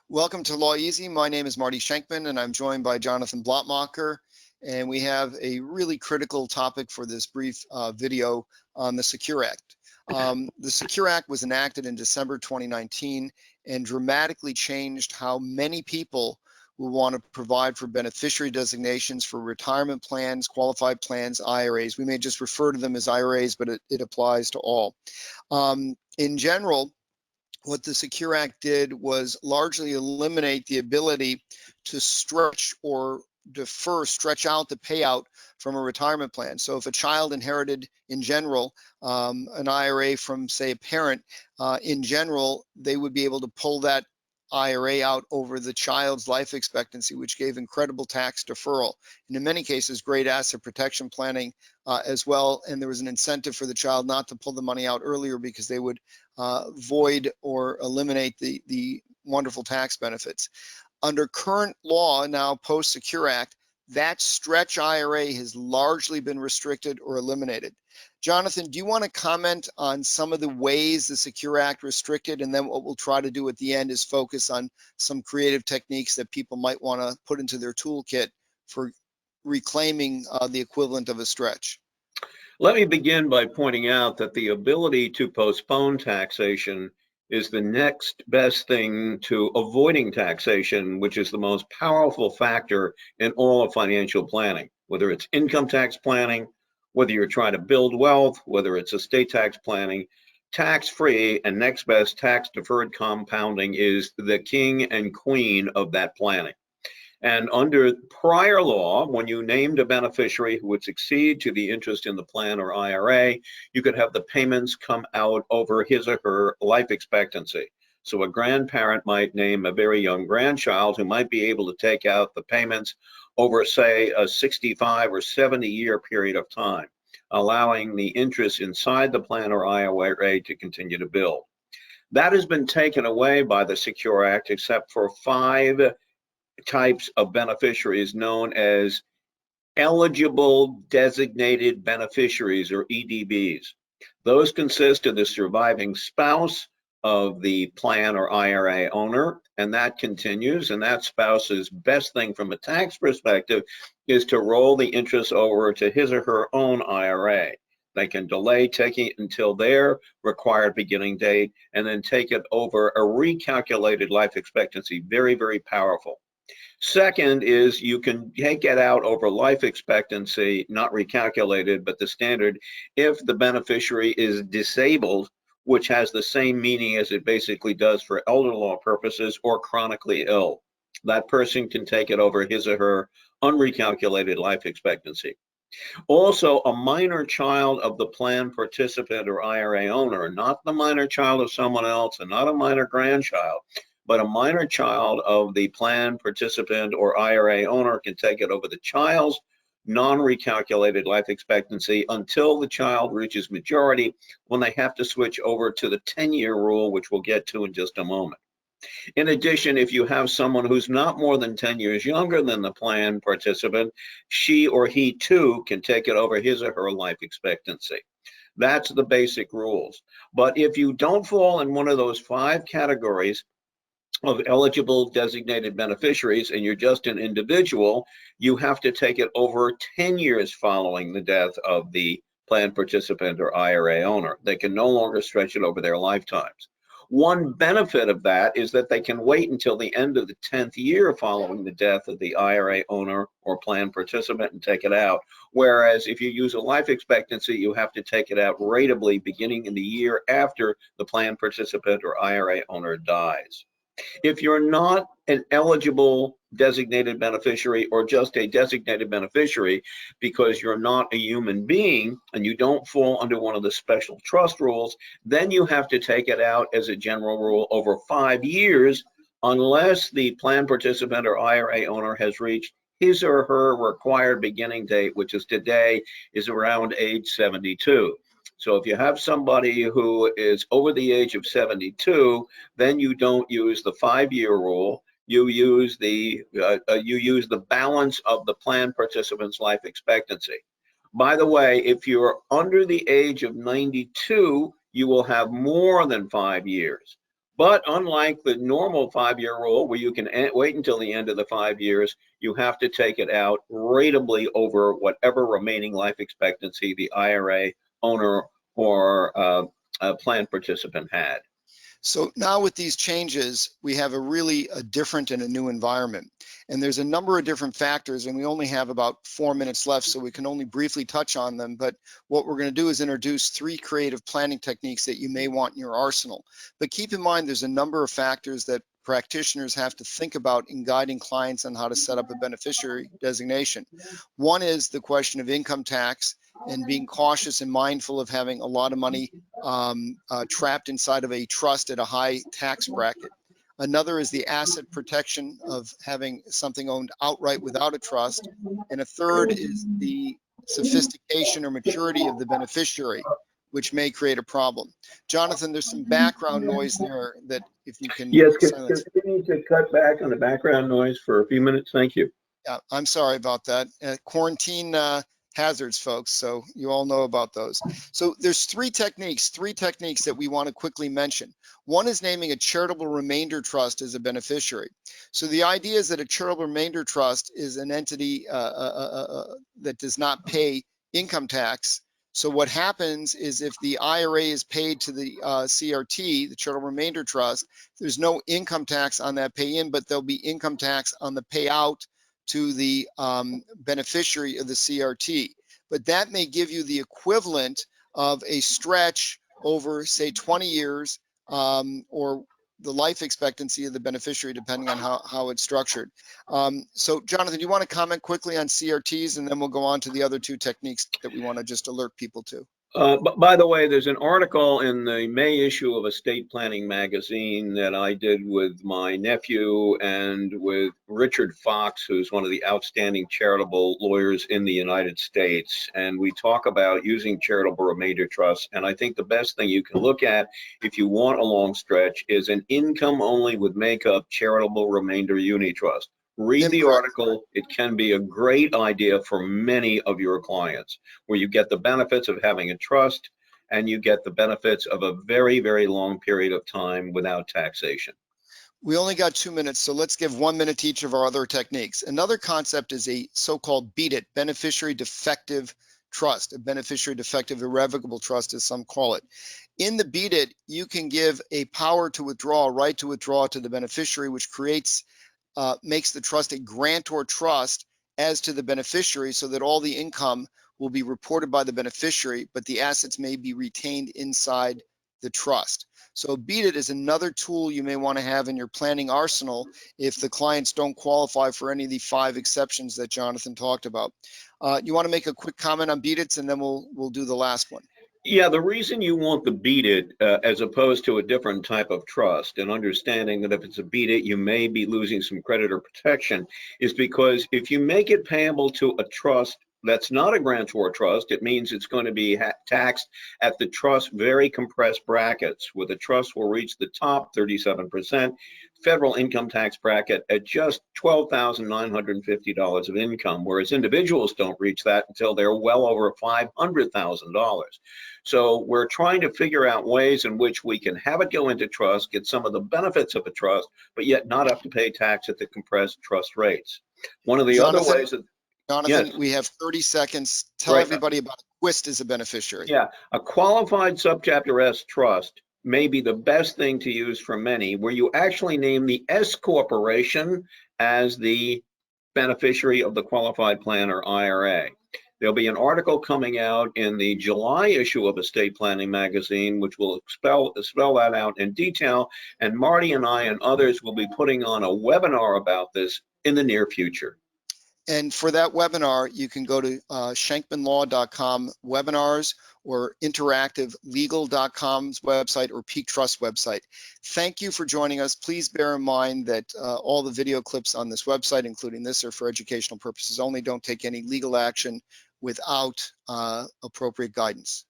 Welcome to Law Easy. My name is Marty Schenkman, and I'm joined by Jonathan Blattmachr. And we have a really critical topic for this brief video on the Secure Act. The Secure Act was enacted in December 2019 and dramatically changed how many people will want to provide for beneficiary designations for retirement plans, qualified plans, IRAs. We may just refer to them as IRAs, but it applies to all. In general, what the Secure Act did was largely eliminate the ability to stretch out the payout from a retirement plan. So if a child inherited, in general, an IRA from, say, a parent, in general, they would be able to pull that IRA out over the child's life expectancy, which gave incredible tax deferral. And in many cases, great asset protection planning as well. And there was an incentive for the child not to pull the money out earlier because they would void or eliminate the wonderful tax benefits. Under current law, now post-Secure Act, that stretch IRA has largely been restricted or eliminated. Jonathan, do you want to comment on some of the ways the Secure Act restricted, and then what we'll try to do at the end is focus on some creative techniques that people might want to put into their toolkit for reclaiming the equivalent of a stretch? Let me begin by pointing out that the ability to postpone taxation is the next best thing to avoiding taxation, which is the most powerful factor in all of financial planning, whether it's income tax planning, whether you're trying to build wealth, whether it's estate tax planning. Tax-free and next best tax-deferred compounding is the king and queen of that planning. And under prior law, when you named a beneficiary who would succeed to the interest in the plan or IRA, you could have the payments come out over his or her life expectancy. So a grandparent might name a very young grandchild who might be able to take out the payments over, say, a 65 or 70-year period of time, allowing the interest inside the plan or IRA to continue to build. That has been taken away by the Secure Act, except for 5 types of beneficiaries known as eligible designated beneficiaries, or EDBs. Those consist of the surviving spouse of the plan or IRA owner, and that continues, and that spouse's best thing from a tax perspective is to roll the interest over to his or her own IRA. They can delay taking it until their required beginning date and then take it over a recalculated life expectancy. Very, very powerful. Second is you can take it out over life expectancy, not recalculated, but the standard, if the beneficiary is disabled, which has the same meaning as it basically does for elder law purposes, or chronically ill. That person can take it over his or her unrecalculated life expectancy. Also, a minor child of the plan participant or IRA owner, not the minor child of someone else and not a minor grandchild, but a minor child of the plan participant or IRA owner can take it over the child's non-recalculated life expectancy until the child reaches majority, when they have to switch over to the 10-year rule, which we'll get to in just a moment. In addition, if you have someone who's not more than 10 years younger than the plan participant, she or he too can take it over his or her life expectancy. That's the basic rules. But if you don't fall in one of those 5 categories of eligible designated beneficiaries and you're just an individual, you have to take it over 10 years following the death of the plan participant or IRA owner. They can no longer stretch it over their lifetimes. One benefit of that is that they can wait until the end of the 10th year following the death of the IRA owner or plan participant and take it out. Whereas if you use a life expectancy, you have to take it out ratably beginning in the year after the plan participant or IRA owner dies. If you're not an eligible designated beneficiary, or just a designated beneficiary because you're not a human being and you don't fall under one of the special trust rules, then you have to take it out as a general rule over 5 years, unless the plan participant or IRA owner has reached his or her required beginning date, which is today is around age 72. So if you have somebody who is over the age of 72, then you don't use the 5-year rule. You use the balance of the plan participant's life expectancy. By the way, if you're under the age of 92, you will have more than 5 years. But unlike the normal 5-year rule where you can wait until the end of the 5 years, you have to take it out ratably over whatever remaining life expectancy the IRA owner or plan participant had. So now with these changes, we have a different and a new environment. And there's a number of different factors, and we only have about 4 minutes left, so we can only briefly touch on them. But what we're going to do is introduce 3 creative planning techniques that you may want in your arsenal. But keep in mind, there's a number of factors that practitioners have to think about in guiding clients on how to set up a beneficiary designation. One is the question of income tax and being cautious and mindful of having a lot of money trapped inside of a trust at a high tax bracket. Another is the asset protection of having something owned outright without a trust. And a third is the sophistication or maturity of the beneficiary, which may create a problem. Jonathan, there's some background noise there that if you can Yes, silence. continue to cut back on the background noise for a few minutes. Thank you. Yeah, I'm sorry about that. Quarantine hazards, folks, so you all know about those. So there's three techniques that we want to quickly mention. One is naming a charitable remainder trust as a beneficiary. So the idea is that a charitable remainder trust is an entity that does not pay income tax. So what happens is if the IRA is paid to the CRT, the charitable remainder trust, there's no income tax on that pay in, but there'll be income tax on the payout to the beneficiary of the CRT. But that may give you the equivalent of a stretch over, say, 20 years or the life expectancy of the beneficiary, depending on how it's structured. So, Jonathan, do you want to comment quickly on CRTs, and then we'll go on to the other 2 techniques that we want to just alert people to? But by the way, there's an article in the May issue of Estate Planning magazine that I did with my nephew and with Richard Fox, who's one of the outstanding charitable lawyers in the United States. And we talk about using charitable remainder trusts. And I think the best thing you can look at if you want a long stretch is an income only with makeup charitable remainder uni trust. Read the article. It can be a great idea for many of your clients, where you get the benefits of having a trust and you get the benefits of a very, very long period of time without taxation. We only got 2 minutes, so let's give 1 minute to each of our other techniques. Another concept is a so-called beat it, beneficiary defective trust, a beneficiary defective irrevocable trust, as some call it. In the beat it, you can give a power to withdraw, a right to withdraw to the beneficiary, which makes the trust a grantor trust as to the beneficiary, so that all the income will be reported by the beneficiary, but the assets may be retained inside the trust. So beat it is another tool you may want to have in your planning arsenal if the clients don't qualify for any of the 5 exceptions that Jonathan talked about. You want to make a quick comment on beat its, and then we'll do the last one. Yeah, the reason you want the beat it as opposed to a different type of trust, and understanding that if it's a beat it, you may be losing some creditor protection, is because if you make it payable to a trust that's not a grantor trust, it means it's going to be taxed at the trust very compressed brackets, where the trust will reach the top 37% federal income tax bracket at just $12,950 of income, whereas individuals don't reach that until they're well over $500,000. So we're trying to figure out ways in which we can have it go into trust, get some of the benefits of a trust, but yet not have to pay tax at the compressed trust rates. One of the other ways that Jonathan, yes. We have 30 seconds. Tell everybody about a twist as a beneficiary. Yeah, a qualified subchapter S trust may be the best thing to use for many, where you actually name the S corporation as the beneficiary of the qualified plan or IRA. There'll be an article coming out in the July issue of Estate Planning magazine, which will spell that out in detail. And Marty and I and others will be putting on a webinar about this in the near future. And for that webinar, you can go to shankmanlaw.com webinars or interactivelegal.com's website or Peak Trust website. Thank you for joining us. Please bear in mind that all the video clips on this website, including this, are for educational purposes only. Don't take any legal action without appropriate guidance.